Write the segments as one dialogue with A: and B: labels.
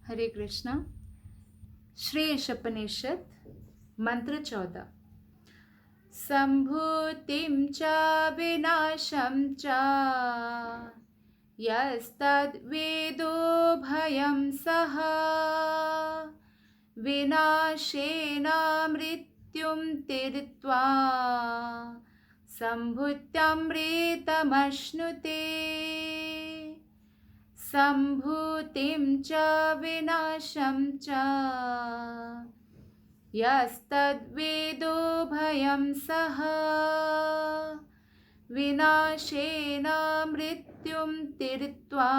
A: हरे कृष्णा। श्री ईशोपनिषद मंत्र 14। संभूतिं च विनाशं च यस्तद्वेदो भयं सः विनाशेन मृत्युं तीर्त्वा सम्भूत्यामृतमश्नुते। संभूतिं च विनाशं च यस्तद्वेदो भयं सः विनाशेन मृत्युं तीर्त्वा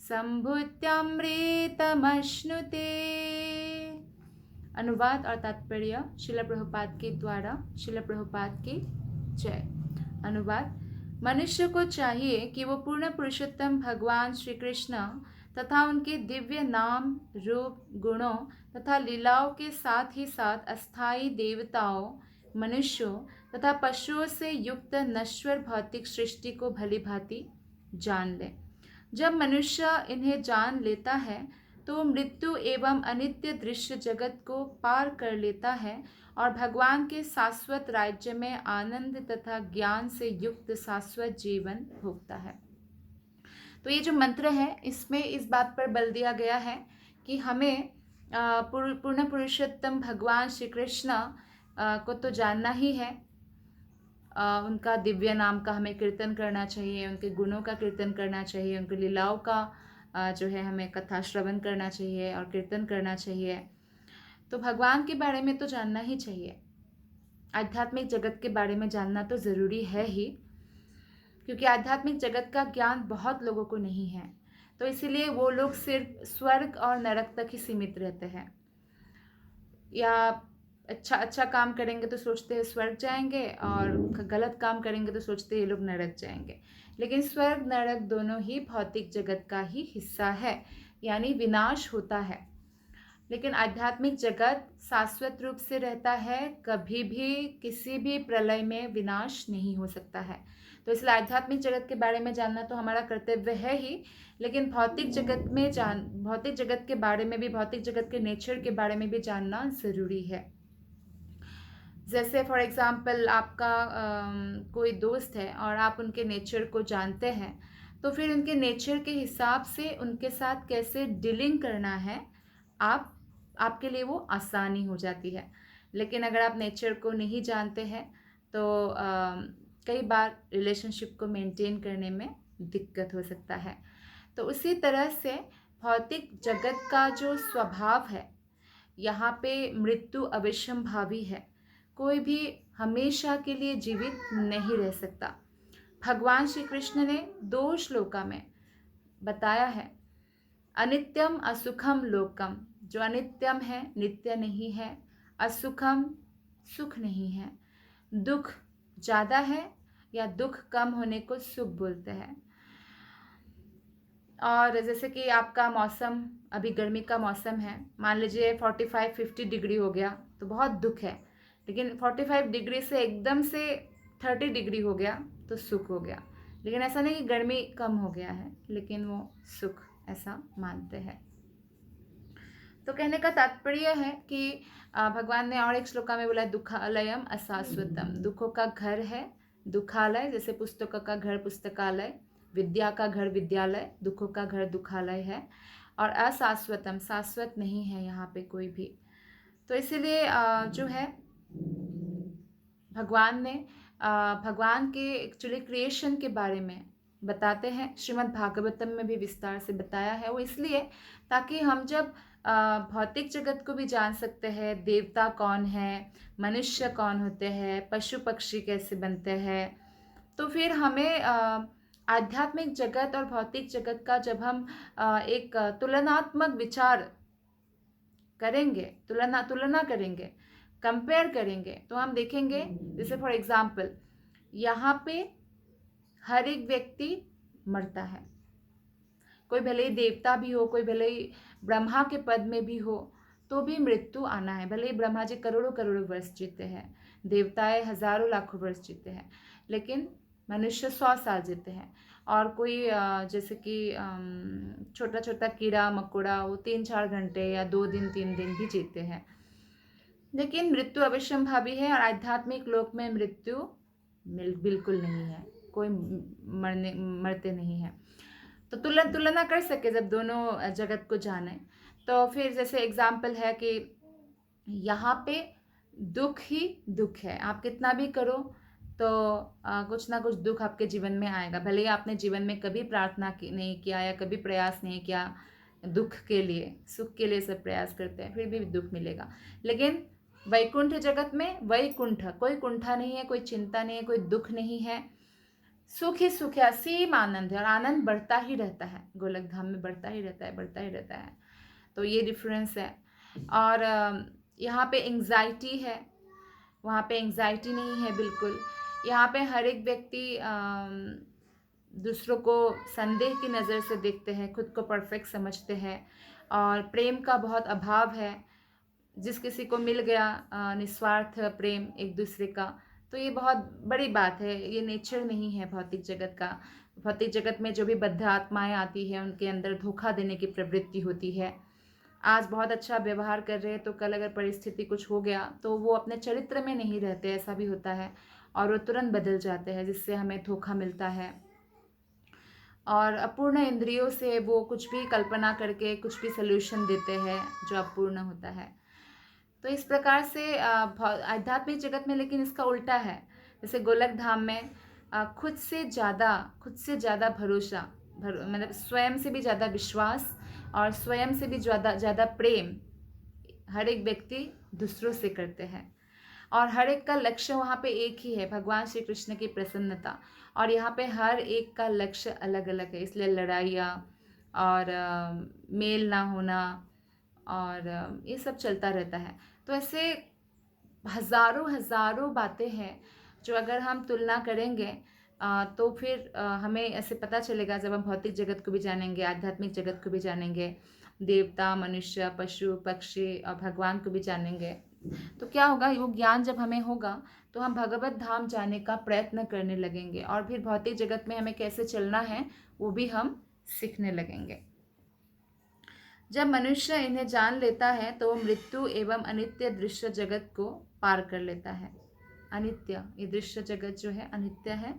A: सम्भूत्यामृतमश्नुते। अनुवाद और तात्पर्य श्रील प्रभुपाद के द्वारा। श्रील प्रभुपाद की जय। अनुवाद। मनुष्य को चाहिए कि वो पूर्ण पुरुषोत्तम भगवान श्री कृष्ण तथा उनके दिव्य नाम, रूप, गुणों तथा लीलाओं के साथ ही साथ अस्थायी देवताओं, मनुष्यों तथा पशुओं से युक्त नश्वर भौतिक सृष्टि को भली भांति जान ले। जब मनुष्य इन्हें जान लेता है तो मृत्यु एवं अनित्य दृश्य जगत को पार कर लेता है और भगवान के शाश्वत राज्य में आनंद तथा ज्ञान से युक्त शाश्वत जीवन भोगता है। तो ये जो मंत्र है इसमें इस बात पर बल दिया गया है कि हमें पूर्ण पुरुषोत्तम भगवान श्री कृष्ण को तो जानना ही है। उनका दिव्य नाम का हमें कीर्तन करना चाहिए, उनके गुणों का कीर्तन करना चाहिए, उनकी लीलाओं का जो है हमें कथा श्रवण करना चाहिए और कीर्तन करना चाहिए। तो भगवान के बारे में तो जानना ही चाहिए। आध्यात्मिक जगत के बारे में जानना तो ज़रूरी है ही, क्योंकि आध्यात्मिक जगत का ज्ञान बहुत लोगों को नहीं है। तो इसीलिए वो लोग सिर्फ स्वर्ग और नरक तक ही सीमित रहते हैं, या अच्छा काम करेंगे तो सोचते हैं स्वर्ग जाएंगे और गलत काम करेंगे तो सोचते हैं ये लोग नरक जाएंगे। लेकिन स्वर्ग नरक दोनों ही भौतिक जगत का ही हिस्सा है, यानी विनाश होता है। लेकिन आध्यात्मिक जगत शाश्वत रूप से रहता है, कभी भी किसी भी प्रलय में विनाश नहीं हो सकता है। तो इसलिए आध्यात्मिक जगत के बारे में जानना तो हमारा कर्तव्य है ही, लेकिन भौतिक जगत के बारे में भी, भौतिक जगत के नेचर के बारे में भी जानना ज़रूरी है। जैसे फॉर एग्ज़ाम्पल आपका कोई दोस्त है और आप उनके नेचर को जानते हैं, तो फिर उनके नेचर के हिसाब से उनके साथ कैसे डीलिंग करना है आपके लिए वो आसानी हो जाती है। लेकिन अगर आप नेचर को नहीं जानते हैं तो कई बार रिलेशनशिप को मेंटेन करने में दिक्कत हो सकता है। तो उसी तरह से भौतिक जगत का जो स्वभाव है, यहाँ पे मृत्यु अवश्यंभावी है। कोई भी हमेशा के लिए जीवित नहीं रह सकता। भगवान श्री कृष्ण ने 2 श्लोका में बताया है, अनित्यम असुखम लोकम। जो अनित्यम है, नित्य नहीं है, असुखम सुख नहीं है, दुख ज़्यादा है या दुख कम होने को सुख बोलते हैं। और जैसे कि आपका मौसम अभी गर्मी का मौसम है, मान लीजिए 45-50 डिग्री हो गया तो बहुत दुख है, लेकिन 45 डिग्री से एकदम से 30 डिग्री हो गया तो सुख हो गया। लेकिन ऐसा नहीं कि गर्मी कम हो गया है, लेकिन वो सुख ऐसा मानते हैं। तो कहने का तात्पर्य है कि भगवान ने और एक श्लोका में बोला, दुखालयम अशाश्वतम। दुखों का घर है दुखालय, जैसे पुस्तकों का घर पुस्तकालय, विद्या का घर विद्यालय, दुखों का घर दुखालय है। और अशाश्वतम, शाश्वत नहीं है यहाँ पे कोई भी। तो इसीलिए जो है भगवान के एक्चुअली क्रिएशन के बारे में बताते हैं। श्रीमद् भागवतम में भी विस्तार से बताया है। वो इसलिए ताकि हम जब भौतिक जगत को भी जान सकते हैं, देवता कौन है, मनुष्य कौन होते हैं, पशु पक्षी कैसे बनते हैं, तो फिर हमें आध्यात्मिक जगत और भौतिक जगत का जब हम एक तुलनात्मक विचार करेंगे, तुलना करेंगे, कंपेयर करेंगे, तो हम देखेंगे जैसे फॉर एग्जाम्पल यहाँ पे हर एक व्यक्ति मरता है। कोई भले ही देवता भी हो, कोई भले ही ब्रह्मा के पद में भी हो, तो भी मृत्यु आना है। भले ही ब्रह्मा जी करोड़ों करोड़ों वर्ष जीते हैं, देवताएं हजारों लाखों वर्ष जीते हैं, लेकिन मनुष्य 100 साल जीते हैं। और कोई जैसे कि छोटा छोटा कीड़ा मकोड़ा वो 3-4 घंटे या 2 दिन 3 दिन भी जीते हैं। लेकिन मृत्यु अवश्यंभावी है और आध्यात्मिक लोक में मृत्यु बिल्कुल नहीं है, कोई मरते नहीं है। तो तुलना कर सके जब दोनों जगत को जाने, तो फिर जैसे एग्जाम्पल है कि यहाँ पे दुख ही दुख है, आप कितना भी करो तो कुछ ना कुछ दुख आपके जीवन में आएगा। भले ही आपने जीवन में कभी प्रार्थना नहीं किया या कभी प्रयास नहीं किया दुख के लिए, सुख के लिए सब प्रयास करते हैं, फिर भी दुख मिलेगा। लेकिन वैकुंठ जगत में वैकुंठ, कोई कुंठा नहीं है, कोई चिंता नहीं है, कोई दुख नहीं है, सुख ही सुख है, असीम आनंद है और आनंद बढ़ता ही रहता है, गोलक धाम में बढ़ता ही रहता है, बढ़ता ही रहता है। तो ये डिफरेंस है। और यहाँ पे एंग्जाइटी है, वहाँ पे एंग्जाइटी नहीं है बिल्कुल। यहाँ पे हर एक व्यक्ति दूसरों को संदेह की नज़र से देखते हैं, खुद को परफेक्ट समझते हैं और प्रेम का बहुत अभाव है। जिस किसी को मिल गया निस्वार्थ प्रेम एक दूसरे का, तो ये बहुत बड़ी बात है, ये नेचर नहीं है भौतिक जगत का। भौतिक जगत में जो भी बद्ध आत्माएं आती हैं उनके अंदर धोखा देने की प्रवृत्ति होती है। आज बहुत अच्छा व्यवहार कर रहे हैं तो कल अगर परिस्थिति कुछ हो गया तो वो अपने चरित्र में नहीं रहते, ऐसा भी होता है, और वो तुरंत बदल जाते हैं, जिससे हमें धोखा मिलता है। और अपूर्ण इंद्रियों से वो कुछ भी कल्पना करके कुछ भी सल्यूशन देते हैं जो अपूर्ण होता है। तो इस प्रकार से आध्यात्मिक जगत में लेकिन इसका उल्टा है। जैसे गोलक धाम में खुद से ज़्यादा भरोसा, मतलब स्वयं से भी ज़्यादा विश्वास और स्वयं से भी ज़्यादा प्रेम हर एक व्यक्ति दूसरों से करते हैं। और हर एक का लक्ष्य वहाँ पे एक ही है, भगवान श्री कृष्ण की प्रसन्नता। और यहाँ पे हर एक का लक्ष्य अलग अलग है, इसलिए लड़ाइयाँ और मेल ना होना और ये सब चलता रहता है। तो ऐसे हज़ारों बातें हैं जो अगर हम तुलना करेंगे तो फिर हमें ऐसे पता चलेगा, जब हम भौतिक जगत को भी जानेंगे, आध्यात्मिक जगत को भी जानेंगे, देवता मनुष्य पशु पक्षी और भगवान को भी जानेंगे, तो क्या होगा, वो ज्ञान जब हमें होगा तो हम भगवत धाम जाने का प्रयत्न करने लगेंगे और फिर भौतिक जगत में हमें कैसे चलना है वो भी हम सीखने लगेंगे। जब मनुष्य इन्हें जान लेता है तो मृत्यु एवं अनित्य दृश्य जगत को पार कर लेता है। अनित्य, ये दृश्य जगत जो है अनित्य है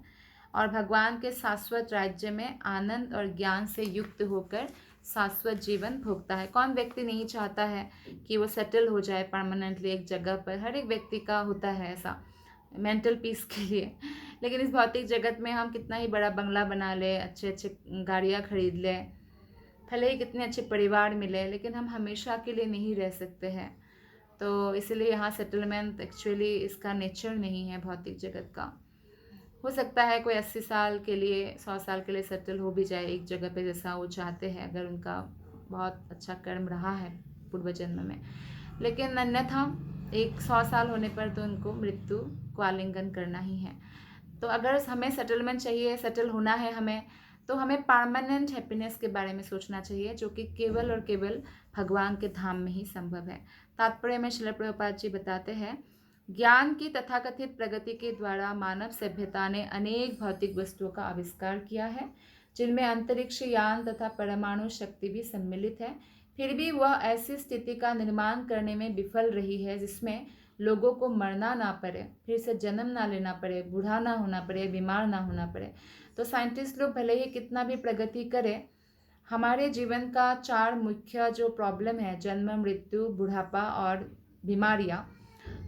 A: और भगवान के शाश्वत राज्य में आनंद और ज्ञान से युक्त होकर शाश्वत जीवन भोगता है। कौन व्यक्ति नहीं चाहता है कि वो सेटल हो जाए परमानेंटली एक जगह पर? हर एक व्यक्ति का होता है ऐसा, मेंटल पीस के लिए। लेकिन इस भौतिक जगत में हम कितना ही बड़ा बंगला बना ले, अच्छे अच्छे गाड़ियाँ खरीद ले, भले ही कितने अच्छे परिवार मिले, लेकिन हम हमेशा के लिए नहीं रह सकते हैं। तो इसलिए यहाँ सेटलमेंट एक्चुअली इसका नेचर नहीं है भौतिक जगत का। हो सकता है कोई 80 साल के लिए 100 साल के लिए सेटल हो भी जाए एक जगह पे, जैसा वो चाहते हैं, अगर उनका बहुत अच्छा कर्म रहा है पूर्व जन्म में। लेकिन अन्यथा 100 साल होने पर तो उनको मृत्यु को आलिंगन करना ही है। तो अगर हमें सेटलमेंट चाहिए, सेटल होना है हमें, तो हमें परमानेंट हैप्पीनेस के बारे में सोचना चाहिए, जो कि केवल और केवल भगवान के धाम में ही संभव है। तात्पर्य में श्रील प्रभुपाद जी बताते हैं, ज्ञान की तथाकथित प्रगति के द्वारा मानव सभ्यता ने अनेक भौतिक वस्तुओं का आविष्कार किया है, जिनमें अंतरिक्ष यान तथा परमाणु शक्ति भी सम्मिलित है। फिर भी वह ऐसी स्थिति का निर्माण करने में विफल रही है जिसमें लोगों को मरना ना पड़े, फिर से जन्म ना लेना पड़े, बूढ़ा ना होना पड़े, बीमार ना होना पड़े। तो साइंटिस्ट लोग भले ही कितना भी प्रगति करें, हमारे जीवन का 4 मुख्य जो प्रॉब्लम है, जन्म मृत्यु बुढ़ापा और बीमारियाँ,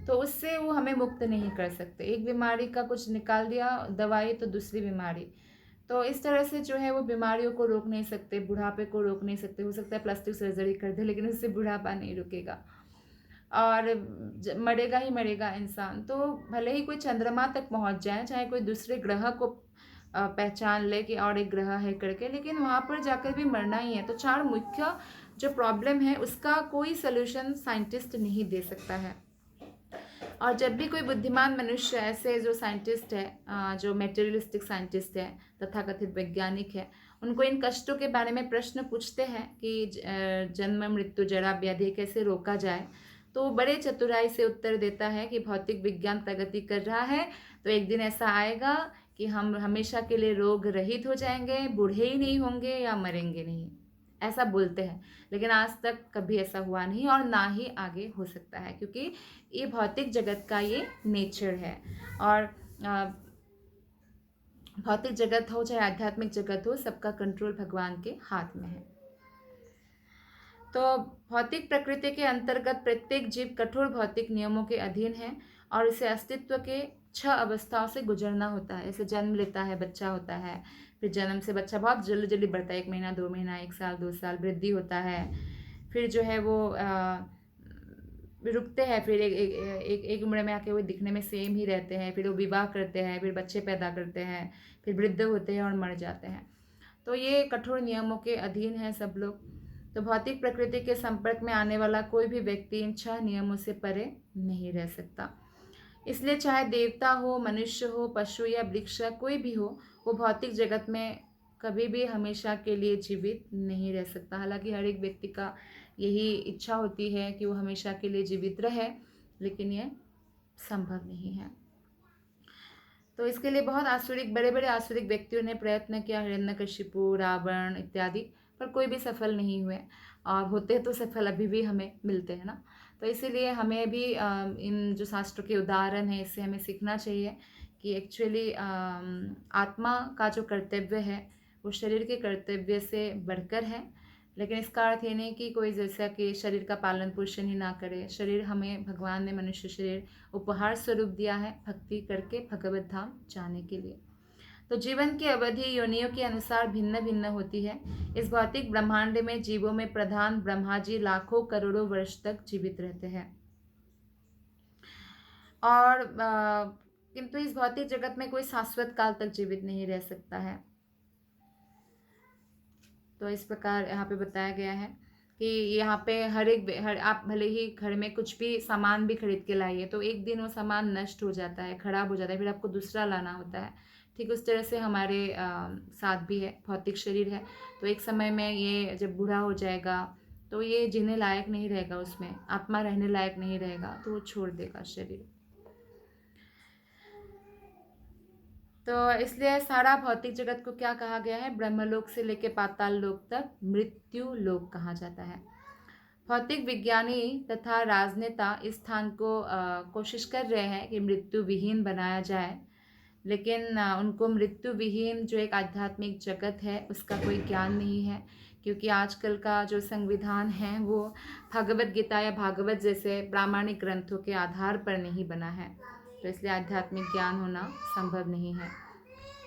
A: तो उससे वो हमें मुक्त नहीं कर सकते। एक बीमारी का कुछ निकाल दिया दवाई तो दूसरी बीमारी, तो इस तरह से जो है वो बीमारियों को रोक नहीं सकते, बुढ़ापे को रोक नहीं सकते। हो सकता है प्लास्टिक सर्जरी कर दे, लेकिन उससे बुढ़ापा नहीं रुकेगा और मरेगा ही मरेगा इंसान। तो भले ही कोई चंद्रमा तक पहुंच जाए, चाहे कोई दूसरे ग्रह को पहचान ले कि और एक ग्रह है करके, लेकिन वहाँ पर जाकर भी मरना ही है। तो 4 मुख्य जो प्रॉब्लम है उसका कोई सल्यूशन साइंटिस्ट नहीं दे सकता है। और जब भी कोई बुद्धिमान मनुष्य, ऐसे जो साइंटिस्ट है, जो मेटेरियलिस्टिक साइंटिस्ट है, तथाकथित वैज्ञानिक है, उनको इन कष्टों के बारे में प्रश्न पूछते हैं कि जन्म मृत्यु जरा व्याधि कैसे रोका जाए, तो बड़े चतुराई से उत्तर देता है कि भौतिक विज्ञान प्रगति कर रहा है, तो एक दिन ऐसा आएगा कि हम हमेशा के लिए रोग रहित हो जाएंगे, बूढ़े ही नहीं होंगे या मरेंगे नहीं, ऐसा बोलते हैं। लेकिन आज तक कभी ऐसा हुआ नहीं और ना ही आगे हो सकता है, क्योंकि ये भौतिक जगत का ये नेचर है। और भौतिक जगत हो चाहे आध्यात्मिक जगत हो, सबका कंट्रोल भगवान के हाथ में है। तो भौतिक प्रकृति के अंतर्गत प्रत्येक जीव कठोर भौतिक नियमों के अधीन है और इसे अस्तित्व के 6 अवस्थाओं से गुजरना होता है। जैसे जन्म लेता है, बच्चा होता है, फिर जन्म से बच्चा बहुत जल्दी जल्दी बढ़ता है, 1 महीना 2 महीना 1 साल 2 साल, वृद्धि होता है, फिर जो है वो रुकते हैं, फिर एक उम्र में आके वो दिखने में सेम ही रहते हैं, फिर वो विवाह करते हैं, फिर बच्चे पैदा करते हैं, फिर वृद्ध होते हैं और मर जाते हैं। तो ये कठोर नियमों के अधीन है सब लोग। तो भौतिक प्रकृति के संपर्क में आने वाला कोई भी व्यक्ति इन 6 नियमों से परे नहीं रह सकता। इसलिए चाहे देवता हो, मनुष्य हो, पशु या वृक्ष, कोई भी हो, वो भौतिक जगत में कभी भी हमेशा के लिए जीवित नहीं रह सकता। हालांकि हर एक व्यक्ति का यही इच्छा होती है कि वो हमेशा के लिए जीवित रहे, लेकिन ये संभव नहीं है। तो इसके लिए बहुत आसुरिक, बड़े बड़े आसुरिक व्यक्तियों ने प्रयत्न किया, हिरण्यकशिपु, रावण इत्यादि, पर कोई भी सफल नहीं हुए। और होते तो सफल अभी भी हमें मिलते हैं ना। तो इसीलिए हमें भी इन जो शास्त्रों के उदाहरण हैं, इससे हमें सीखना चाहिए कि एक्चुअली आत्मा का जो कर्तव्य है वो शरीर के कर्तव्य से बढ़कर है। लेकिन इसका अर्थ ये नहीं कि कोई जैसा कि शरीर का पालन पोषण ही ना करे। शरीर हमें भगवान ने मनुष्य शरीर उपहार स्वरूप दिया है भक्ति करके भगवत धाम जाने के लिए। तो जीवन की अवधि योनियों के अनुसार भिन्न भिन्न होती है। इस भौतिक ब्रह्मांड में जीवों में प्रधान ब्रह्मा जी लाखों करोड़ों वर्ष तक जीवित रहते हैं और किंतु इस भौतिक जगत में कोई शाश्वत काल तक जीवित नहीं रह सकता है। तो इस प्रकार यहाँ पे बताया गया है कि यहाँ पे आप भले ही घर में कुछ भी सामान भी खरीद के लाइए, तो एक दिन वो सामान नष्ट हो जाता है, खराब हो जाता है, फिर आपको दूसरा लाना होता है। ठीक उस तरह से हमारे साथ भी है, भौतिक शरीर है, तो एक समय में ये जब बूढ़ा हो जाएगा तो ये जीने लायक नहीं रहेगा, उसमें आत्मा रहने लायक नहीं रहेगा, तो वो छोड़ देगा शरीर। तो इसलिए सारा भौतिक जगत को क्या कहा गया है? ब्रह्मलोक से लेकर पाताल लोक तक मृत्यु लोक कहा जाता है। भौतिक विज्ञानी तथा राजनेता इस स्थान को कोशिश कर रहे हैं कि मृत्यु विहीन बनाया जाए, लेकिन उनको मृत्यु विहीन जो एक आध्यात्मिक जगत है उसका कोई ज्ञान नहीं है, क्योंकि आजकल का जो संविधान है वो भगवत गीता या भागवत जैसे प्रामाणिक ग्रंथों के आधार पर नहीं बना है। तो इसलिए आध्यात्मिक ज्ञान होना संभव नहीं है।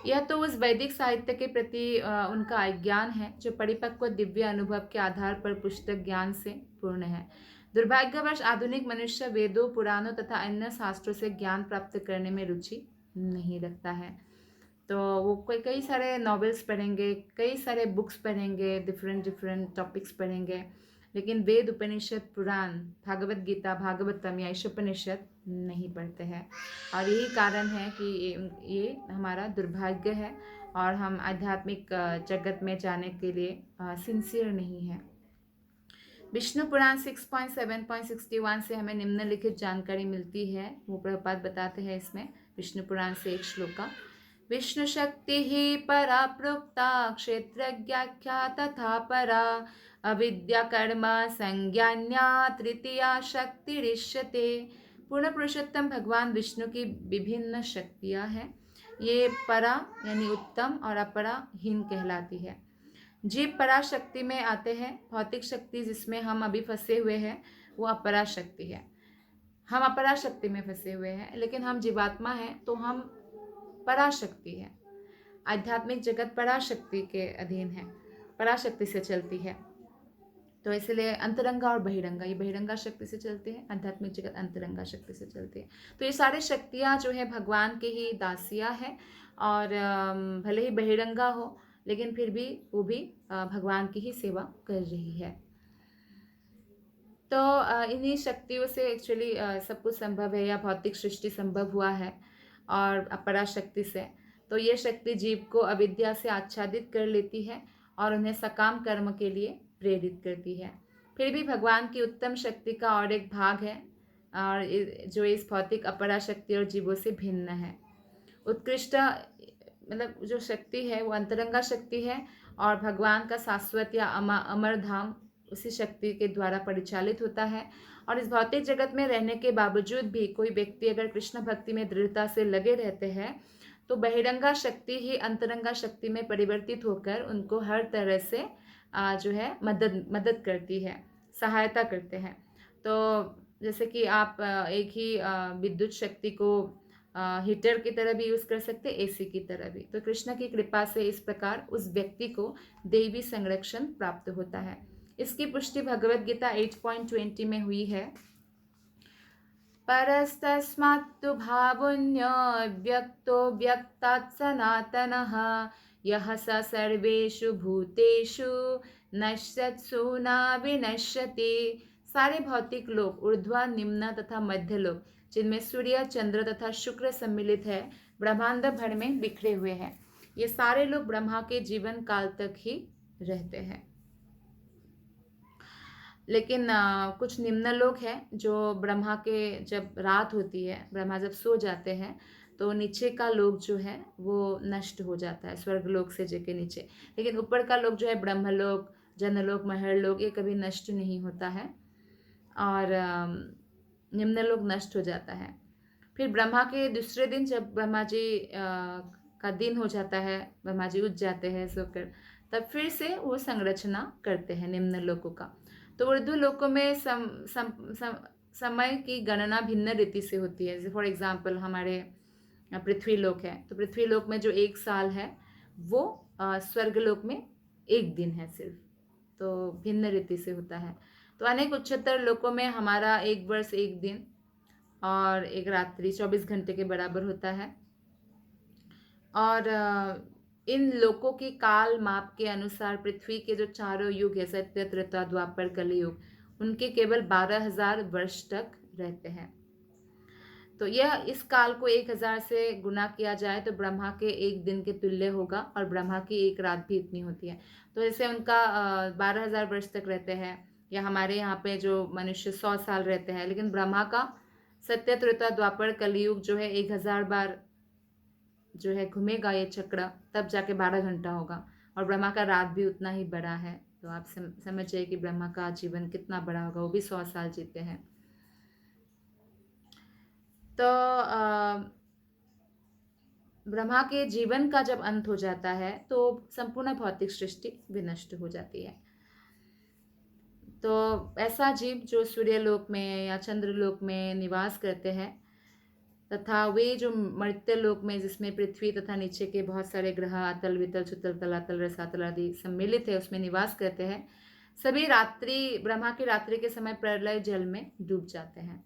A: यह तो उस वैदिक साहित्य के प्रति उनका अज्ञान है जो परिपक्व दिव्य अनुभव के आधार पर पुस्तक ज्ञान से पूर्ण है। दुर्भाग्यवश आधुनिक मनुष्य वेदों, पुराणों तथा अन्य शास्त्रों से ज्ञान प्राप्त करने में रुचि नहीं रखता है। तो वो कई सारे नॉवेल्स पढ़ेंगे, कई सारे बुक्स पढ़ेंगे, डिफरेंट टॉपिक्स पढ़ेंगे, लेकिन वेद, उपनिषद, पुराण, भागवत गीता, भागवतम या ईशोपनिषद नहीं पढ़ते हैं। और यही कारण है कि ये हमारा दुर्भाग्य है और हम आध्यात्मिक जगत में जाने के लिए सिंसियर नहीं है। विष्णु पुराण 6.7.61 से हमें निम्नलिखित जानकारी मिलती है। वो प्रभुपाद बताते हैं इसमें विष्णु पुराण से एक श्लोका। विष्णु शक्ति ही परा प्रोक्ता क्षेत्रज्ञाख्या तथा परा अविद्या कर्म संज्ञान्या तृतीया शक्ति ऋष्यते। पूर्ण पुरुषोत्तम भगवान विष्णु की विभिन्न शक्तियाँ हैं। ये परा यानी उत्तम और अपरा हीन कहलाती है। जीव पराशक्ति में आते हैं। भौतिक शक्ति जिसमें हम अभी फंसे हुए हैं वो अपराशक्ति है। हम अपराशक्ति में फंसे हुए हैं, लेकिन हम जीवात्मा हैं तो हम पराशक्ति है। आध्यात्मिक जगत पराशक्ति के अधीन है, पराशक्ति से चलती है। तो इसलिए अंतरंगा और बहिरंगा, ये बहिरंगा शक्ति से चलते हैं, आध्यात्मिक जगत अंतरंगा शक्ति से चलती है। तो ये सारी शक्तियाँ जो है भगवान के ही दासियाँ हैं और भले ही बहिरंगा हो लेकिन फिर भी वो भी भगवान की ही सेवा कर रही है। तो इन्हीं शक्तियों से एक्चुअली सब कुछ संभव है या भौतिक सृष्टि संभव हुआ है और अपराशक्ति से। तो ये शक्ति जीव को अविद्या से आच्छादित कर लेती है और उन्हें सकाम कर्म के लिए प्रेरित करती है। फिर भी भगवान की उत्तम शक्ति का और एक भाग है और जो इस भौतिक अपराशक्ति और जीवों से भिन्न है। उत्कृष्ट मतलब जो शक्ति है वो अंतरंगा शक्ति है, और भगवान का शाश्वत या अमर धाम उसी शक्ति के द्वारा परिचालित होता है। और इस भौतिक जगत में रहने के बावजूद भी कोई व्यक्ति अगर कृष्ण भक्ति में दृढ़ता से लगे रहते हैं तो बहिरंगा शक्ति ही अंतरंगा शक्ति में परिवर्तित होकर उनको हर तरह से जो है मदद करती है, सहायता करते हैं। तो जैसे कि आप एक ही विद्युत शक्ति को हीटर की तरह भी यूज़ कर सकते, एसी की तरह भी। तो कृष्ण की कृपा से इस प्रकार उस व्यक्ति को दैवी संरक्षण प्राप्त होता है। इसकी पुष्टि भगवद गीता 8.20 में हुई है। परस्तस्मात्तु भावुन्य व्यक्तो व्यक्तात् सनातनः यः स सर्वेषु भूतेषु नश्यत्सु न विनश्यति। सारे भौतिक लोक ऊर्ध्व, निम्न तथा मध्य लोक, जिनमें सूर्य, चंद्र तथा शुक्र सम्मिलित है, ब्रह्मांड भर में बिखरे हुए हैं, ये सारे लोग ब्रह्मा के जीवन काल तक ही रहते हैं। लेकिन कुछ निम्न लोक हैं जो ब्रह्मा के जब रात होती है, ब्रह्मा जब सो जाते हैं तो नीचे का लोक जो है वो नष्ट हो जाता है, स्वर्ग लोक से जगह नीचे। लेकिन ऊपर का लोक जो है ब्रह्मलोक, जनलोक, महरलोक, ये कभी नष्ट नहीं होता है और निम्न लोक नष्ट हो जाता है। फिर ब्रह्मा के दूसरे दिन जब ब्रह्मा जी का दिन हो जाता है, ब्रह्मा जी उठ जाते हैं सोकर, तब फिर से वो संरचना करते हैं निम्न लोकों का। तो ऊर्ध्व लोकों में समय की गणना भिन्न रीति से होती है। जैसे फॉर एग्जांपल हमारे पृथ्वी लोक है, तो पृथ्वी लोक में जो 1 साल है वो स्वर्ग लोक में 1 दिन है सिर्फ, तो भिन्न रीति से होता है। तो अनेक उच्चतर लोकों में हमारा 1 वर्ष 1 दिन और 1 रात्रि 24 घंटे के बराबर होता है। और इन लोकों की काल माप के अनुसार पृथ्वी के जो चारों युग है, सत्य, त्रेता, द्वापर, कलियुग, उनके केवल 12,000 वर्ष तक रहते हैं। तो यह इस काल को 1000 से गुना किया जाए तो ब्रह्मा के 1 दिन के तुल्य होगा, और ब्रह्मा की 1 रात भी इतनी होती है। तो जैसे उनका 12,000 वर्ष तक रहते हैं, या हमारे यहाँ पे जो मनुष्य 100 साल रहते हैं, लेकिन ब्रह्मा का सत्य, त्रेता, द्वापर, कलियुग जो है 1000 बार जो है घूमेगा ये चक्र, तब जाके 12 घंटा होगा। और ब्रह्मा का रात भी उतना ही बड़ा है। तो आप समझिए कि ब्रह्मा का जीवन कितना बड़ा होगा, वो भी 100 साल जीते हैं। तो ब्रह्मा के जीवन का जब अंत हो जाता है तो संपूर्ण भौतिक सृष्टि विनष्ट हो जाती है। तो ऐसा जीव जो सूर्यलोक में या चंद्रलोक में निवास करते हैं, तथा वे जो मर्त्य लोक में, जिसमें पृथ्वी तथा नीचे के बहुत सारे ग्रह अतल, वितल, सुतल, तलातल, रसातल आदि सम्मिलित है, उसमें निवास करते हैं, सभी रात्रि, ब्रह्मा की रात्रि के समय प्रलय जल में डूब जाते हैं।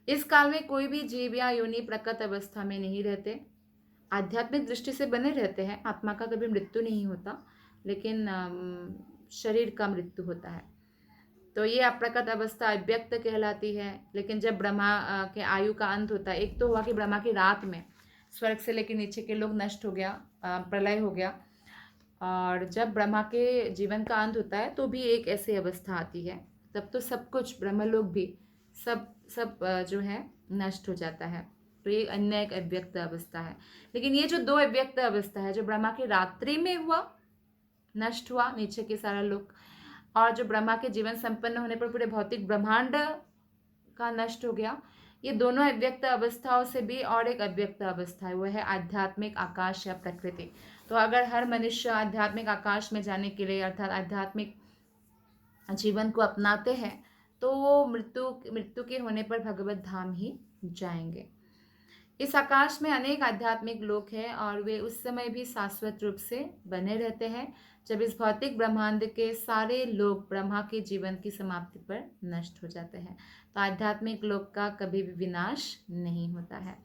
A: इस काल में कोई भी जीव या योनि प्रकट अवस्था में नहीं रहते, आध्यात्मिक दृष्टि से बने रहते हैं। आत्मा का कभी मृत्यु नहीं होता, लेकिन शरीर का मृत्यु होता है। तो ये अप्रकट अवस्था अव्यक्त कहलाती है। लेकिन जब ब्रह्मा के आयु का अंत होता है, एक तो हुआ कि ब्रह्मा की रात में स्वर्ग से लेकर नीचे के लोग नष्ट हो गया, प्रलय हो गया, और जब ब्रह्मा के जीवन का अंत होता है तो भी एक ऐसी अवस्था आती है, तब तो सब कुछ ब्रह्मलोक भी सब जो है नष्ट हो जाता है। तो ये अन्य एक अव्यक्त अवस्था है। लेकिन ये जो 2 अव्यक्त अवस्था है, जो ब्रह्मा की रात्रि में हुआ, नष्ट हुआ नीचे के सारा लोक, और जो ब्रह्मा के जीवन संपन्न होने पर पूरे भौतिक ब्रह्मांड का नष्ट हो गया, ये दोनों अव्यक्त अवस्थाओं से भी और एक अव्यक्त अवस्था है, वो है आध्यात्मिक आकाश या प्रकृति। तो अगर हर मनुष्य आध्यात्मिक आकाश में जाने के लिए, अर्थात आध्यात्मिक जीवन को अपनाते हैं, तो वो मृत्यु के होने पर भगवत धाम ही जाएंगे। इस आकाश में अनेक आध्यात्मिक लोक हैं, और वे उस समय भी शाश्वत रूप से बने रहते हैं जब इस भौतिक ब्रह्मांड के सारे लोक ब्रह्मा के जीवन की समाप्ति पर नष्ट हो जाते हैं। तो आध्यात्मिक लोक का कभी भी विनाश नहीं होता है।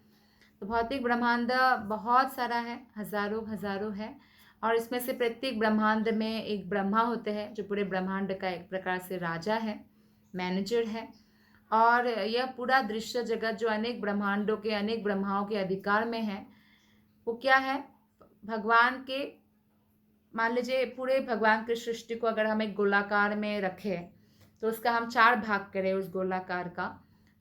A: तो भौतिक ब्रह्मांड बहुत सारा है, हजारों है, और इसमें से प्रत्येक ब्रह्मांड में एक ब्रह्मा होते हैं जो पूरे ब्रह्मांड का एक प्रकार से राजा है, मैनेजर है। और यह पूरा दृश्य जगत जो अनेक ब्रह्मांडों के, अनेक ब्रह्माओं के अधिकार में है, वो क्या है, भगवान के, मान लीजिए पूरे भगवान की सृष्टि को अगर हम एक गोलाकार में रखें, तो उसका हम 4 भाग करें उस गोलाकार का,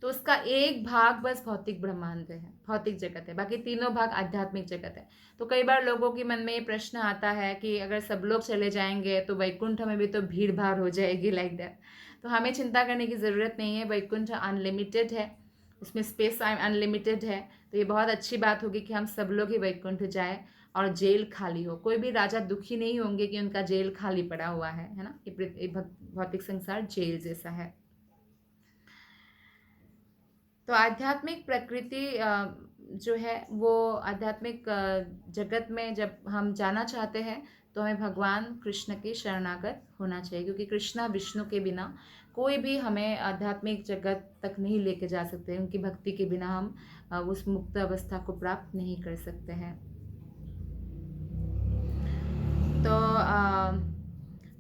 A: तो उसका एक भाग बस भौतिक ब्रह्मांड है, भौतिक जगत है, बाकी तीनों भाग आध्यात्मिक जगत है। तो कई बार लोगों के मन में ये प्रश्न आता है कि अगर सब लोग चले जाएंगे तो वैकुंठ में भी तो भीड़ भाड़ हो जाएगी, लाइक दैट। तो हमें चिंता करने की ज़रूरत नहीं है, वैकुंठ अनलिमिटेड है, उसमें स्पेस टाइम अनलिमिटेड है। तो ये बहुत अच्छी बात होगी कि हम सब लोग ही वैकुंठ जाए और जेल खाली हो। कोई भी राजा दुखी नहीं होंगे कि उनका जेल खाली पड़ा हुआ है ना। ये भौतिक संसार जेल जैसा है। तो आध्यात्मिक प्रकृति जो है वो आध्यात्मिक जगत में जब हम जाना चाहते हैं तो हमें भगवान कृष्ण के शरणागत होना चाहिए, क्योंकि कृष्णा विष्णु के बिना कोई भी हमें आध्यात्मिक जगत तक नहीं लेके जा सकते। उनकी भक्ति के बिना हम उस मुक्त अवस्था को प्राप्त नहीं कर सकते हैं। तो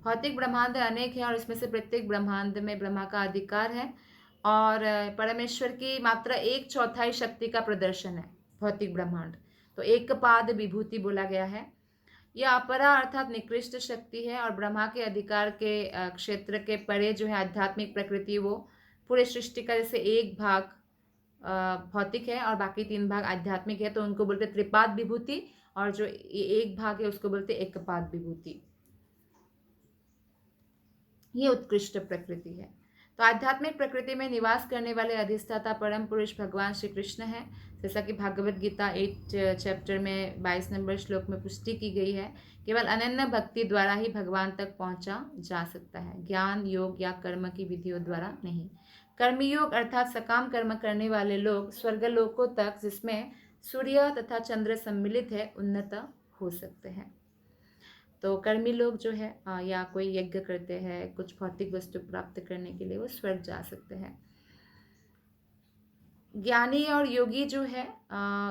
A: भौतिक ब्रह्मांड अनेक है और इसमें से प्रत्येक ब्रह्मांड में ब्रह्मा का अधिकार है और परमेश्वर की मात्र 1/4 शक्ति का प्रदर्शन है भौतिक ब्रह्मांड। तो एक पाद विभूति बोला गया है। यह अपरा अर्थात निकृष्ट शक्ति है और ब्रह्मा के अधिकार के क्षेत्र के परे जो है आध्यात्मिक प्रकृति, वो पूरे सृष्टि का जैसे एक भाग भौतिक है और बाकी 3 भाग आध्यात्मिक है, तो उनको बोलते त्रिपाद विभूति, और जो एक भाग है उसको बोलते एकपाद विभूति। ये उत्कृष्ट प्रकृति है। तो आध्यात्मिक प्रकृति में निवास करने वाले अधिष्ठाता परम पुरुष भगवान श्री कृष्ण है, जैसा कि भागवत गीता 8 चैप्टर में 22 नंबर श्लोक में पुष्टि की गई है। केवल अनन्य भक्ति द्वारा ही भगवान तक पहुंचा जा सकता है, ज्ञान योग या कर्म की विधियों द्वारा नहीं। कर्मयोग अर्थात सकाम कर्म करने वाले लोग स्वर्गलोकों तक, जिसमें सूर्य तथा चंद्र सम्मिलित है, उन्नत हो सकते हैं। तो कर्मी लोग जो है या कोई यज्ञ करते हैं कुछ भौतिक वस्तु प्राप्त करने के लिए, वो स्वर्ग जा सकते हैं। ज्ञानी और योगी जो है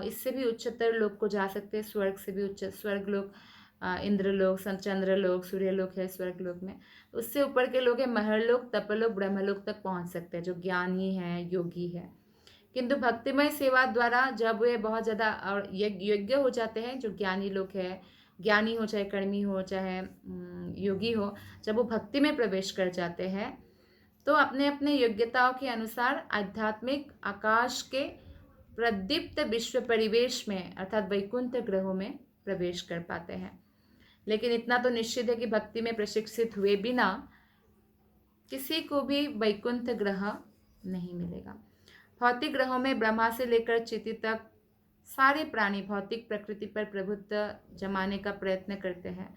A: इससे भी उच्चतर लोक को जा सकते हैं, स्वर्ग से भी उच्च स्वर्ग लोक, इंद्रलोक, चंद्रलोक, सूर्यलोक है स्वर्ग लोक में। उससे ऊपर के लोग हैं महरलोक, तपलोक, ब्रह्मलोक तक पहुंच सकते हैं, जो ज्ञानी है, योगी है। किंतु भक्तिमय सेवा द्वारा जब वे बहुत ज़्यादा और यज्ञ हो जाते हैं, जो ज्ञानी लोग है, ज्ञानी हो चाहे कर्मी हो चाहे योगी हो, जब वो भक्ति में प्रवेश कर जाते हैं तो अपने अपने योग्यताओं के अनुसार आध्यात्मिक आकाश के प्रदीप्त विश्व परिवेश में अर्थात वैकुंठ ग्रहों में प्रवेश कर पाते हैं। लेकिन इतना तो निश्चित है कि भक्ति में प्रशिक्षित हुए बिना किसी को भी वैकुंठ ग्रह नहीं मिलेगा। भौतिक ग्रहों में ब्रह्मा से लेकर चिति तक सारे प्राणी भौतिक प्रकृति पर प्रभुत्व जमाने का प्रयत्न करते हैं,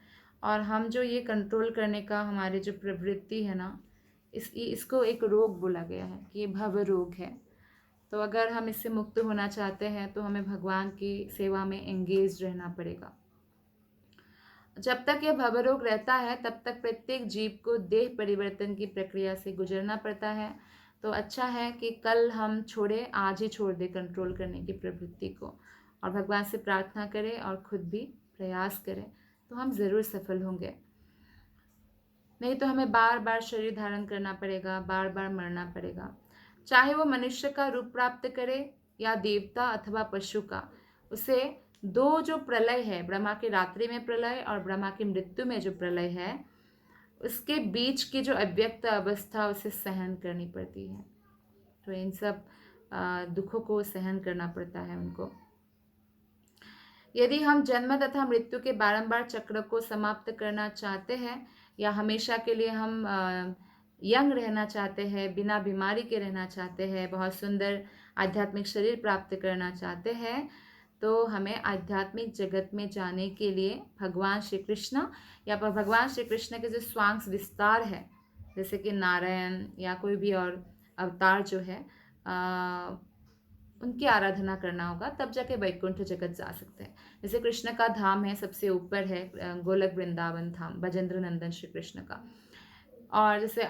A: और हम जो ये कंट्रोल करने का हमारी जो प्रवृत्ति है ना, इसको एक रोग बोला गया है कि ये भव रोग है। तो अगर हम इससे मुक्त होना चाहते हैं तो हमें भगवान की सेवा में एंगेज रहना पड़ेगा। जब तक यह भव रोग रहता है तब तक प्रत्येक जीव को देह परिवर्तन की प्रक्रिया से गुजरना पड़ता है। तो अच्छा है कि कल हम छोड़े, आज ही छोड़ दे कंट्रोल करने की प्रवृत्ति को, और भगवान से प्रार्थना करें और खुद भी प्रयास करें, तो हम ज़रूर सफल होंगे। नहीं तो हमें बार बार शरीर धारण करना पड़ेगा, बार बार मरना पड़ेगा। चाहे वो मनुष्य का रूप प्राप्त करे या देवता अथवा पशु का, उसे 2 जो प्रलय है, ब्रह्मा के रात्रि में प्रलय और ब्रह्मा की मृत्यु में जो प्रलय है, उसके बीच की जो अव्यक्त अवस्था उसे सहन करनी पड़ती है। तो इन सब दुखों को सहन करना पड़ता है उनको। यदि हम जन्म तथा मृत्यु के बारंबार चक्र को समाप्त करना चाहते हैं या हमेशा के लिए हम यंग रहना चाहते हैं, बिना बीमारी के रहना चाहते हैं, बहुत सुंदर आध्यात्मिक शरीर प्राप्त करना चाहते हैं, तो हमें आध्यात्मिक जगत में जाने के लिए भगवान श्री कृष्ण या भगवान श्री कृष्ण के जो स्वांग विस्तार है, जैसे कि नारायण या कोई भी और अवतार जो है, उनकी आराधना करना होगा, तब जाके वैकुंठ जगत जा सकते हैं। जैसे कृष्ण का धाम है, सबसे ऊपर है गोलक वृंदावन धाम, बजेंद्र नंदन श्री कृष्ण का। और जैसे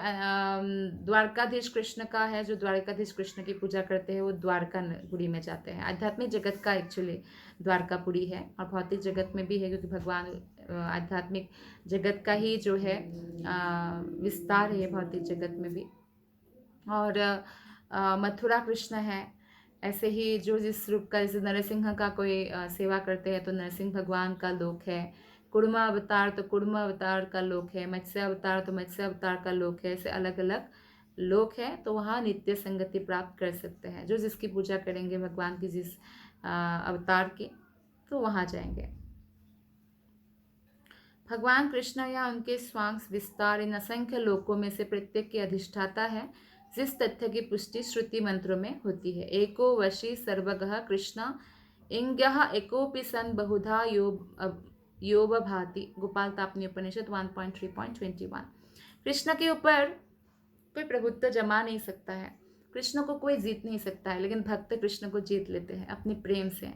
A: द्वारकाधीश कृष्ण का है, जो द्वारकाधीश कृष्ण की पूजा करते हैं वो द्वारकापुरी में जाते हैं। आध्यात्मिक जगत का एक्चुअली द्वारकापुरी है, और भौतिक जगत में भी है, क्योंकि भगवान आध्यात्मिक जगत का ही जो है विस्तार है भौतिक जगत में भी। और मथुरा कृष्ण है, ऐसे ही जो जिस रूप का, जैसे नरसिंह का कोई सेवा करते हैं तो नरसिंह भगवान का लोक है, कुर्मा अवतार तो कुर्मा अवतार का लोक है, मत्स्य अवतार तो मत्स्य अवतार का लोक है। ऐसे अलग अलग लोक है तो वहाँ नित्य संगति प्राप्त कर सकते हैं। जो जिसकी पूजा करेंगे भगवान की जिस अवतार की, तो वहाँ जाएंगे। भगवान कृष्ण या उनके स्वांग विस्तार इन असंख्य लोकों में से प्रत्येक के अधिष्ठाता है, जिस तथ्य की पुष्टि श्रुति मंत्रों में होती है। एको वशी सर्वगः कृष्ण इंग्यः एकोपि सन बहुधा योब भाति। गोपाल तापनी उपनिषद 1.3.21। कृष्ण के ऊपर कोई प्रभुत्व जमा नहीं सकता है, कृष्ण को कोई जीत नहीं सकता है, लेकिन भक्त कृष्ण को जीत लेते हैं अपने प्रेम से।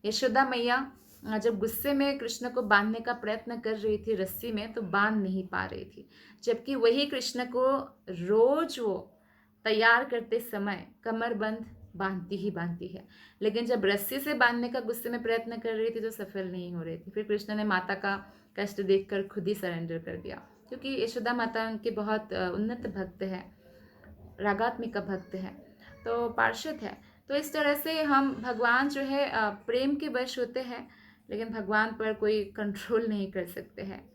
A: यशोदा मैया जब गुस्से में कृष्ण को बांधने का प्रयत्न कर रही थी रस्सी में, तो बांध नहीं पा रही थी, जबकि वही कृष्ण को रोज वो तैयार करते समय कमरबंद बांधती ही बांधती है, लेकिन जब रस्सी से बांधने का गुस्से में प्रयत्न कर रही थी तो सफल नहीं हो रही थी। फिर कृष्ण ने माता का कष्ट देखकर खुद ही सरेंडर कर दिया, क्योंकि यशोदा माता उनके बहुत उन्नत भक्त है, रागात्मिका भक्त है, तो पार्षद है। तो इस तरह से हम भगवान जो है प्रेम के वश होते हैं, लेकिन भगवान पर कोई कंट्रोल नहीं कर सकते हैं।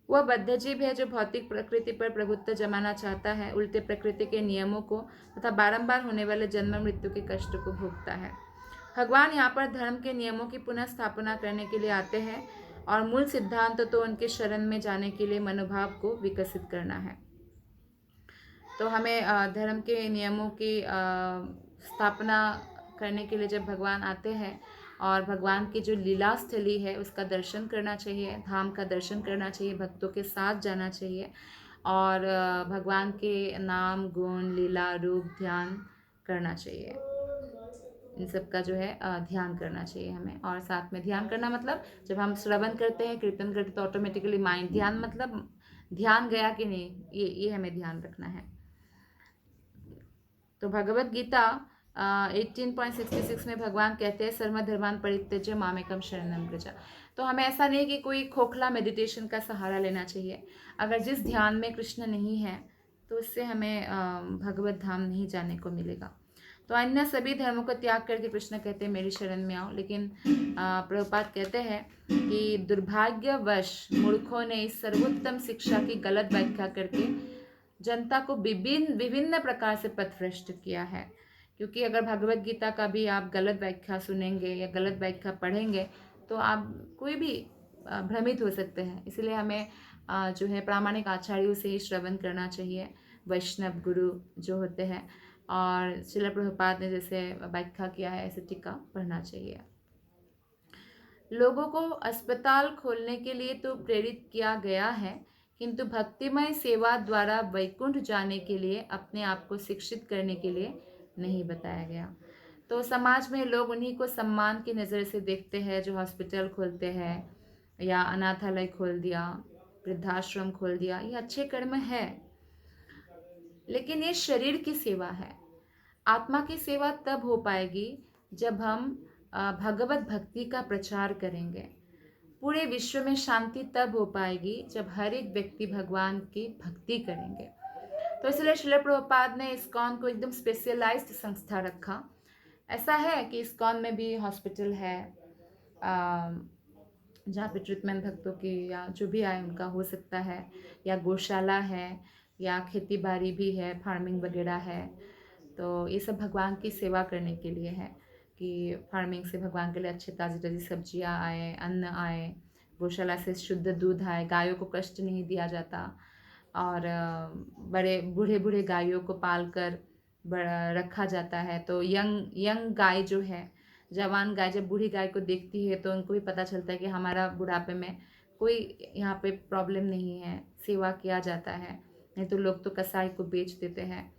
A: वह बद्धजीव है जो भौतिक प्रकृति पर प्रभुत्व जमाना चाहता है, उल्टे प्रकृति के नियमों को तथा बारंबार होने वाले जन्म मृत्यु के कष्ट को भोगता है। भगवान यहाँ पर धर्म के नियमों की पुनः स्थापना करने के लिए आते हैं, और मूल सिद्धांत तो उनके शरण में जाने के लिए मनोभाव को विकसित करना है। तो हमें धर्म के नियमों की स्थापना करने के लिए जब भगवान आते हैं, और भगवान की जो लीला स्थली है उसका दर्शन करना चाहिए, धाम का दर्शन करना चाहिए, भक्तों के साथ जाना चाहिए, और भगवान के नाम गुण लीला रूप ध्यान करना चाहिए। इन सब का जो है ध्यान करना चाहिए हमें। और साथ में ध्यान करना मतलब जब हम श्रवण करते हैं, कीर्तन करते हैं, तो ऑटोमेटिकली माइंड ध्यान मतलब ध्यान गया कि नहीं, ये हमें ध्यान रखना है। तो भगवत गीता 18.66 में भगवान कहते हैं सर्वधर्मान् परित्यज्य मामेकं शरणं व्रज। तो हमें ऐसा नहीं कि कोई खोखला मेडिटेशन का सहारा लेना चाहिए। अगर जिस ध्यान में कृष्ण नहीं है तो उससे हमें भगवत धाम नहीं जाने को मिलेगा। तो अन्य सभी धर्मों को त्याग करके कृष्ण कहते हैं मेरी शरण में आओ। लेकिन प्रभुपाद कहते हैं कि दुर्भाग्यवश मूर्खों ने इस सर्वोत्तम शिक्षा की गलत व्याख्या करके जनता को विभिन्न प्रकार से पथभ्रष्ट किया है। क्योंकि अगर भगवत गीता का भी आप गलत व्याख्या सुनेंगे या गलत व्याख्या पढ़ेंगे तो आप कोई भी भ्रमित हो सकते हैं। इसलिए हमें जो है प्रामाणिक आचार्यों से ही श्रवण करना चाहिए, वैष्णव गुरु जो होते हैं, और श्रील प्रभुपाद ने जैसे व्याख्या किया है ऐसे टीका पढ़ना चाहिए। लोगों को अस्पताल खोलने के लिए तो प्रेरित किया गया है, किंतु भक्तिमय सेवा द्वारा वैकुंठ जाने के लिए अपने आप को शिक्षित करने के लिए नहीं बताया गया। तो समाज में लोग उन्हीं को सम्मान की नज़र से देखते हैं जो हॉस्पिटल खोलते हैं या अनाथालय खोल दिया, वृद्धाश्रम खोल दिया। ये अच्छे कर्म है, लेकिन ये शरीर की सेवा है। आत्मा की सेवा तब हो पाएगी जब हम भगवत भक्ति का प्रचार करेंगे। पूरे विश्व में शांति तब हो पाएगी जब हर एक व्यक्ति भगवान की भक्ति करेंगे। तो इसलिए श्रील प्रभुपाद ने इस्कॉन को एकदम स्पेशलाइज्ड संस्था रखा। ऐसा है कि इस्कॉन में भी हॉस्पिटल है जहाँ पे ट्रीटमेंट भक्तों की या जो भी आए उनका हो सकता है, या गौशाला है, या खेती बाड़ी भी है, फार्मिंग वगैरह है। तो ये सब भगवान की सेवा करने के लिए है कि फार्मिंग से भगवान के लिए अच्छे ताज़ी ताज़ी सब्जियाँ आए, अन्न आए, गौशाला से शुद्ध दूध आए, गायों को कष्ट नहीं दिया जाता, और बड़े बूढ़े बूढ़े गायों को पाल कर रखा जाता है। तो यंग गाय जो है, जवान गाय जब बूढ़ी गाय को देखती है तो उनको भी पता चलता है कि हमारा बुढ़ापे में कोई यहाँ पे प्रॉब्लम नहीं है, सेवा किया जाता है। नहीं तो लोग तो कसाई को बेच देते हैं,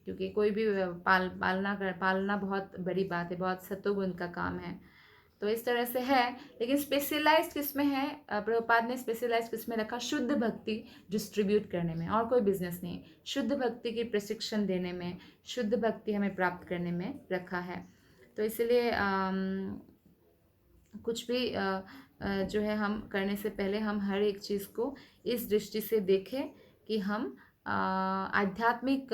A: क्योंकि कोई भी पालना बहुत बड़ी बात है, बहुत सतोगुण का काम है। तो इस तरह से है। लेकिन स्पेशलाइज्ड किस में है, प्रभुपाद ने स्पेशलाइज्ड किस में रखा, शुद्ध भक्ति डिस्ट्रीब्यूट करने में, और कोई बिजनेस नहीं, शुद्ध भक्ति की प्रशिक्षण देने में, शुद्ध भक्ति हमें प्राप्त करने में रखा है। तो इसलिए कुछ भी जो है हम करने से पहले हम हर एक चीज़ को इस दृष्टि से देखें कि हम आध्यात्मिक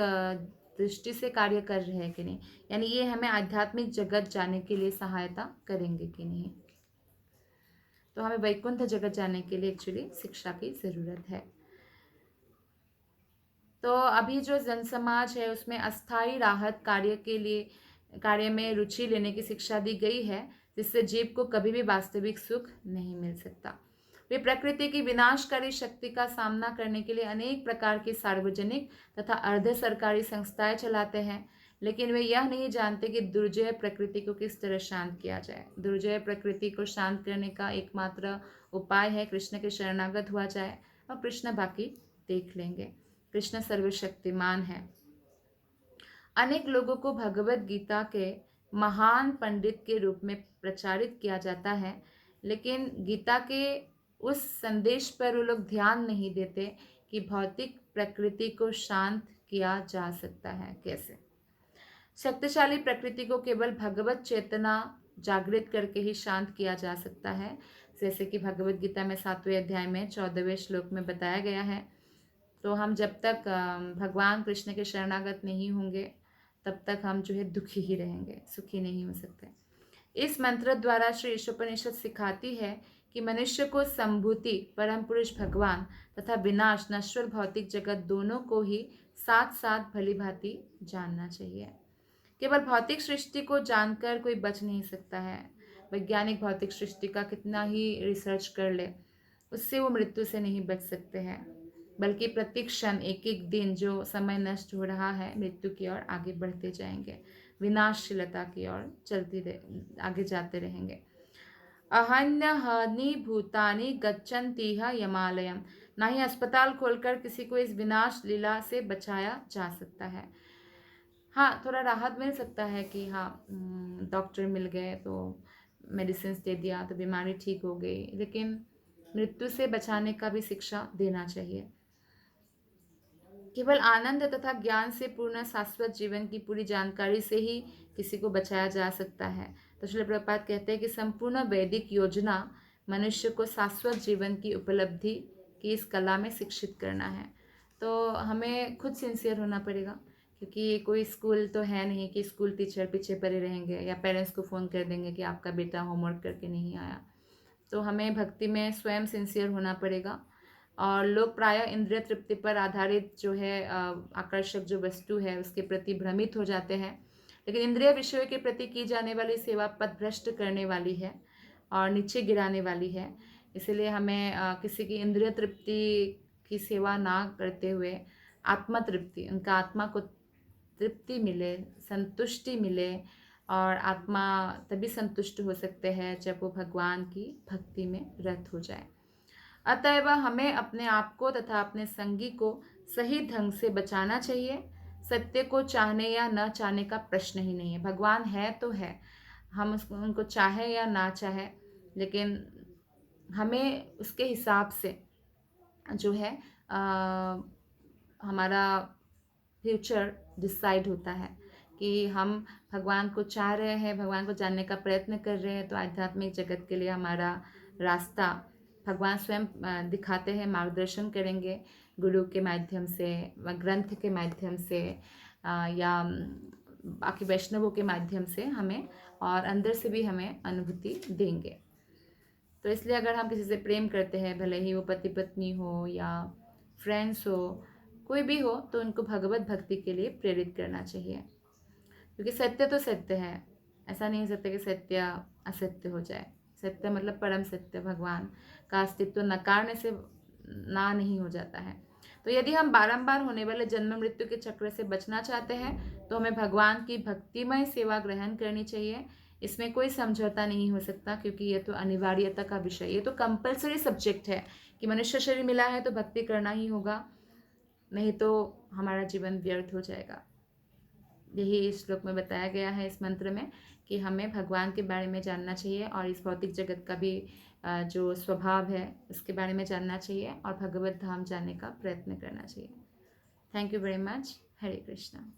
A: दृष्टि से कार्य कर रहे हैं कि नहीं, यानी ये हमें आध्यात्मिक जगत जाने के लिए सहायता करेंगे कि नहीं। तो हमें वैकुंठ जगत जाने के लिए एक्चुअली शिक्षा की ज़रूरत है। तो अभी जो जनसमाज है उसमें अस्थायी राहत कार्य में रुचि लेने की शिक्षा दी गई है, जिससे जीव को कभी भी वास्तविक सुख नहीं मिल सकता। वे प्रकृति की विनाशकारी शक्ति का सामना करने के लिए अनेक प्रकार की सार्वजनिक तथा अर्ध सरकारी संस्थाएं चलाते हैं, लेकिन वे यह नहीं जानते कि दुर्जय प्रकृति को किस तरह शांत किया जाए। दुर्जय प्रकृति को शांत करने का एकमात्र उपाय है कृष्ण के शरणागत हुआ जाए, और कृष्ण बाकी देख लेंगे। कृष्ण सर्वशक्तिमान है। अनेक लोगों को भगवत गीता के महान पंडित के रूप में प्रचारित किया जाता है, लेकिन गीता के उस संदेश पर वो लोग ध्यान नहीं देते कि भौतिक प्रकृति को शांत किया जा सकता है कैसे। शक्तिशाली प्रकृति को केवल भगवत चेतना जागृत करके ही शांत किया जा सकता है, जैसे कि भगवत गीता में 7वें अध्याय में 14वें श्लोक में बताया गया है। तो हम जब तक भगवान कृष्ण के शरणागत नहीं होंगे तब तक हम जो है दुखी ही रहेंगे, सुखी नहीं हो सकते। इस मंत्र द्वारा श्री ईशोपनिषद सिखाती है कि मनुष्य को संभूति परम पुरुष भगवान तथा विनाश नश्वर भौतिक जगत दोनों को ही साथ साथ भली भांति जानना चाहिए। केवल भौतिक सृष्टि को जानकर कोई बच नहीं सकता है। वैज्ञानिक भौतिक सृष्टि का कितना ही रिसर्च कर ले, उससे वो मृत्यु से नहीं बच सकते हैं, बल्कि प्रति क्षण एक एक दिन जो समय नष्ट हो रहा है मृत्यु की ओर आगे बढ़ते जाएंगे, विनाशशीलता की ओर आगे जाते रहेंगे। अहन्यहनि भूतानि गच्छन्तीह यमालयम। ना ही अस्पताल खोलकर किसी को इस विनाश लीला से बचाया जा सकता है। हाँ, थोड़ा राहत मिल सकता है कि हाँ डॉक्टर मिल गए तो मेडिसिन दे दिया तो बीमारी ठीक हो गई, लेकिन मृत्यु से बचाने का भी शिक्षा देना चाहिए। केवल आनंद तथा ज्ञान से पूर्ण शाश्वत जीवन की पूरी जानकारी से ही किसी को बचाया जा सकता है। तो श्रील प्रभुपाद कहते हैं कि संपूर्ण वैदिक योजना मनुष्य को शाश्वत जीवन की उपलब्धि की इस कला में शिक्षित करना है। तो हमें खुद सिंसियर होना पड़ेगा, क्योंकि कोई स्कूल तो है नहीं कि स्कूल टीचर पीछे पड़े रहेंगे या पेरेंट्स को फ़ोन कर देंगे कि आपका बेटा होमवर्क करके नहीं आया। तो हमें भक्ति में स्वयं सिंसियर होना पड़ेगा। और लोग प्रायः इंद्रिय तृप्ति पर आधारित जो है आकर्षक जो वस्तु है उसके प्रति भ्रमित हो जाते हैं, लेकिन इंद्रिय विषयों के प्रति की जाने वाली सेवा पथभ्रष्ट करने वाली है और नीचे गिराने वाली है। इसलिए हमें किसी की इंद्रिय तृप्ति की सेवा ना करते हुए आत्मा तृप्ति, उनका आत्मा को तृप्ति मिले, संतुष्टि मिले, और आत्मा तभी संतुष्ट हो सकते हैं जब वो भगवान की भक्ति में रत हो जाए। अतएव हमें अपने आप को तथा अपने संगी को सही ढंग से बचाना चाहिए। सत्य को चाहने या न चाहने का प्रश्न ही नहीं है। भगवान है तो है, हम उनको चाहे या ना चाहे, लेकिन हमें उसके हिसाब से जो है हमारा फ्यूचर डिसाइड होता है कि हम भगवान को चाह रहे हैं, भगवान को जानने का प्रयत्न कर रहे हैं, तो आध्यात्मिक जगत के लिए हमारा रास्ता भगवान स्वयं दिखाते हैं, मार्गदर्शन करेंगे गुरु के माध्यम से, ग्रंथ के माध्यम से या बाकी वैष्णवों के माध्यम से हमें, और अंदर से भी हमें अनुभूति देंगे। तो इसलिए अगर हम किसी से प्रेम करते हैं, भले ही वो पति पत्नी हो या फ्रेंड्स हो, कोई भी हो, तो उनको भगवत भक्ति के लिए प्रेरित करना चाहिए, क्योंकि सत्य तो सत्य है। ऐसा नहीं हो सकता कि सत्य असत्य हो जाए। सत्य मतलब परम सत्य, भगवान का अस्तित्व नकारने से ना नहीं हो जाता है। तो यदि हम बारंबार होने वाले जन्म मृत्यु के चक्र से बचना चाहते हैं तो हमें भगवान की भक्तिमय सेवा ग्रहण करनी चाहिए। इसमें कोई समझौता नहीं हो सकता, क्योंकि ये तो अनिवार्यता का विषय, ये तो कंपलसरी सब्जेक्ट है कि मनुष्य शरीर मिला है तो भक्ति करना ही होगा, नहीं तो हमारा जीवन व्यर्थ हो जाएगा। यही इस श्लोक में बताया गया है, इस मंत्र में, कि हमें भगवान के बारे में जानना चाहिए और इस भौतिक जगत का भी जो स्वभाव है उसके बारे में जानना चाहिए और भगवत धाम जानने का प्रयत्न करना चाहिए। Thank you very much. Hare Krishna.